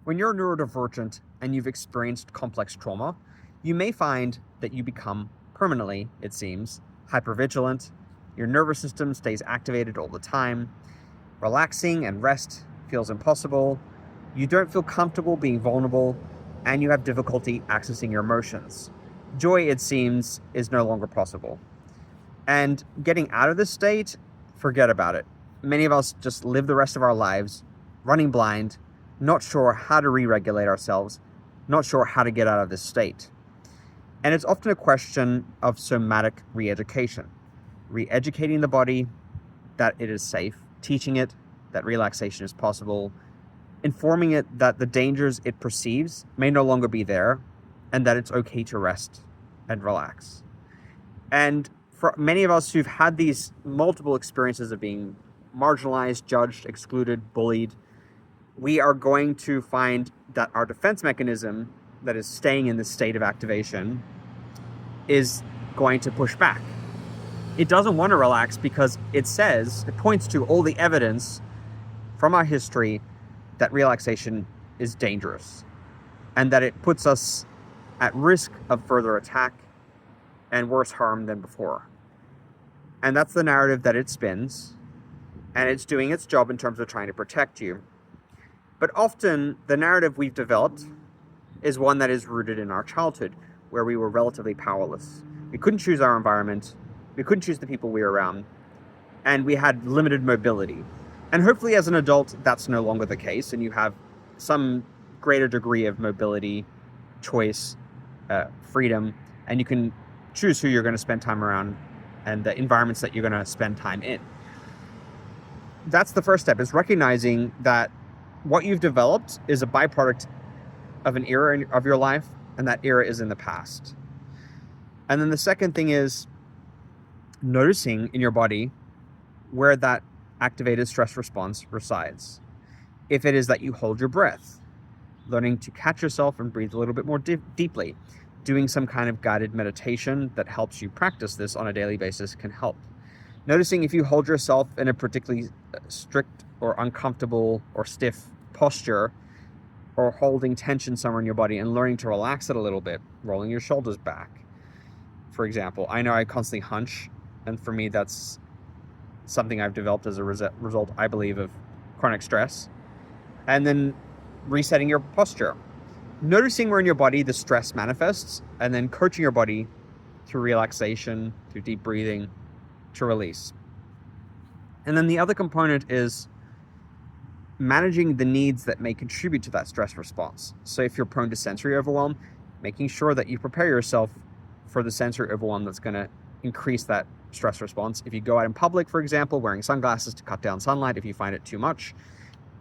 When you're neurodivergent and you've experienced complex trauma, you may find that you become permanently, it seems, hypervigilant. Your nervous system stays activated all the time. Relaxing and rest feels impossible. You don't feel comfortable being vulnerable, and you have difficulty accessing your emotions. Joy, it seems, is no longer possible. And getting out of this state, forget about it. Many of us just live the rest of our lives running blind, not sure how to re-regulate ourselves, not sure how to get out of this state. And it's often a question of somatic re-education, re-educating the body that it is safe, teaching it that relaxation is possible, informing it that the dangers it perceives may no longer be there, and that it's okay to rest and relax. And for many of us who've had these multiple experiences of being marginalized, judged, excluded, bullied, we are going to find that our defense mechanism that is staying in this state of activation is going to push back. It doesn't want to relax because it points to all the evidence from our history that relaxation is dangerous and that it puts us at risk of further attack and worse harm than before. And that's the narrative that it spins, and it's doing its job in terms of trying to protect you. But often the narrative we've developed is one that is rooted in our childhood, where we were relatively powerless. We couldn't choose our environment, we couldn't choose the people we were around, and we had limited mobility. And hopefully as an adult, that's no longer the case, and you have some greater degree of mobility, choice, freedom, and you can choose who you're going to spend time around and the environments that you're going to spend time in. That's the first step, is recognizing that what you've developed is a byproduct of an era of your life, and that era is in the past. And then the second thing is noticing in your body where that activated stress response resides. If it is that you hold your breath, learning to catch yourself and breathe a little bit more deeply, doing some kind of guided meditation that helps you practice this on a daily basis can help. Noticing if you hold yourself in a particularly strict or uncomfortable or stiff posture, or holding tension somewhere in your body and learning to relax it a little bit, rolling your shoulders back. For example, I know I constantly hunch, and for me that's something I've developed as a result, I believe, of chronic stress. And then resetting your posture. Noticing where in your body the stress manifests, and then coaching your body through relaxation, through deep breathing, to release. And then the other component is managing the needs that may contribute to that stress response. So if you're prone to sensory overwhelm, making sure that you prepare yourself for the sensory overwhelm that's going to increase that stress response. If you go out in public, for example, wearing sunglasses to cut down sunlight if you find it too much,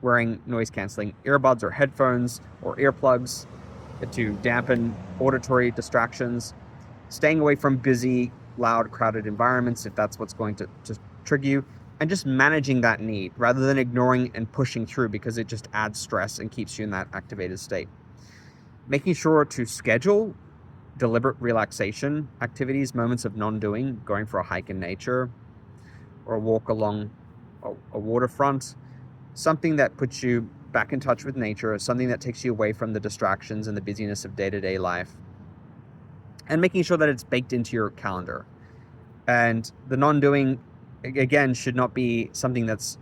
wearing noise-canceling earbuds or headphones or earplugs to dampen auditory distractions, staying away from busy, loud, crowded environments if that's what's going to trigger you, and just managing that need rather than ignoring and pushing through because it just adds stress and keeps you in that activated state. Making sure to schedule deliberate relaxation activities, moments of non-doing, going for a hike in nature or a walk along a waterfront, something that puts you back in touch with nature, something that takes you away from the distractions and the busyness of day-to-day life, and making sure that it's baked into your calendar. And the non-doing, again, should not be something that's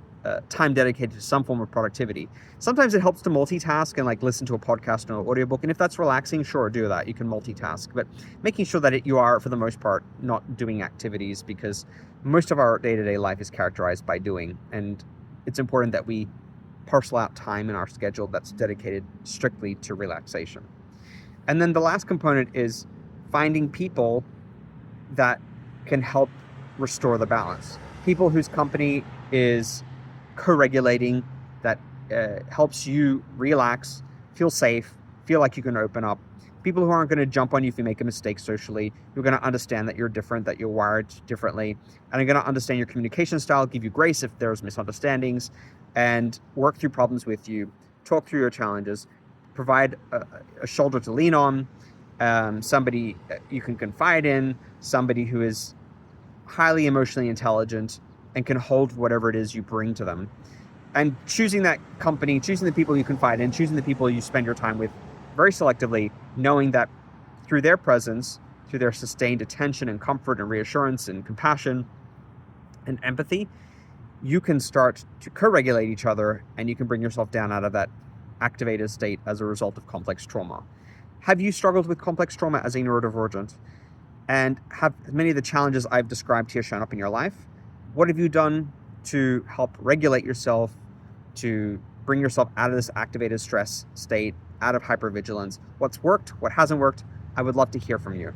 time dedicated to some form of productivity. Sometimes it helps to multitask and like listen to a podcast or an audiobook, and if that's relaxing, sure, do that. You can multitask, but making sure that you are, for the most part, not doing activities, because most of our day-to-day life is characterized by doing, and it's important that we parcel out time in our schedule that's dedicated strictly to relaxation. And then the last component is finding people that can help restore the balance. People whose company is co-regulating, that helps you relax, feel safe, feel like you can open up. People who aren't going to jump on you if you make a mistake socially, who are going to understand that you're different, that you're wired differently, and are going to understand your communication style, give you grace if there's misunderstandings, and work through problems with you, talk through your challenges, provide a shoulder to lean on, somebody you can confide in, somebody who is highly emotionally intelligent and can hold whatever it is you bring to them. And choosing that company, choosing the people you confide in, choosing the people you spend your time with very selectively, knowing that through their presence, through their sustained attention and comfort and reassurance and compassion and empathy, you can start to co-regulate each other, and you can bring yourself down out of that activated state as a result of complex trauma. Have you struggled with complex trauma as a neurodivergent? And have many of the challenges I've described here shown up in your life? What have you done to help regulate yourself, to bring yourself out of this activated stress state, out of hypervigilance? What's worked? What hasn't worked? I would love to hear from you.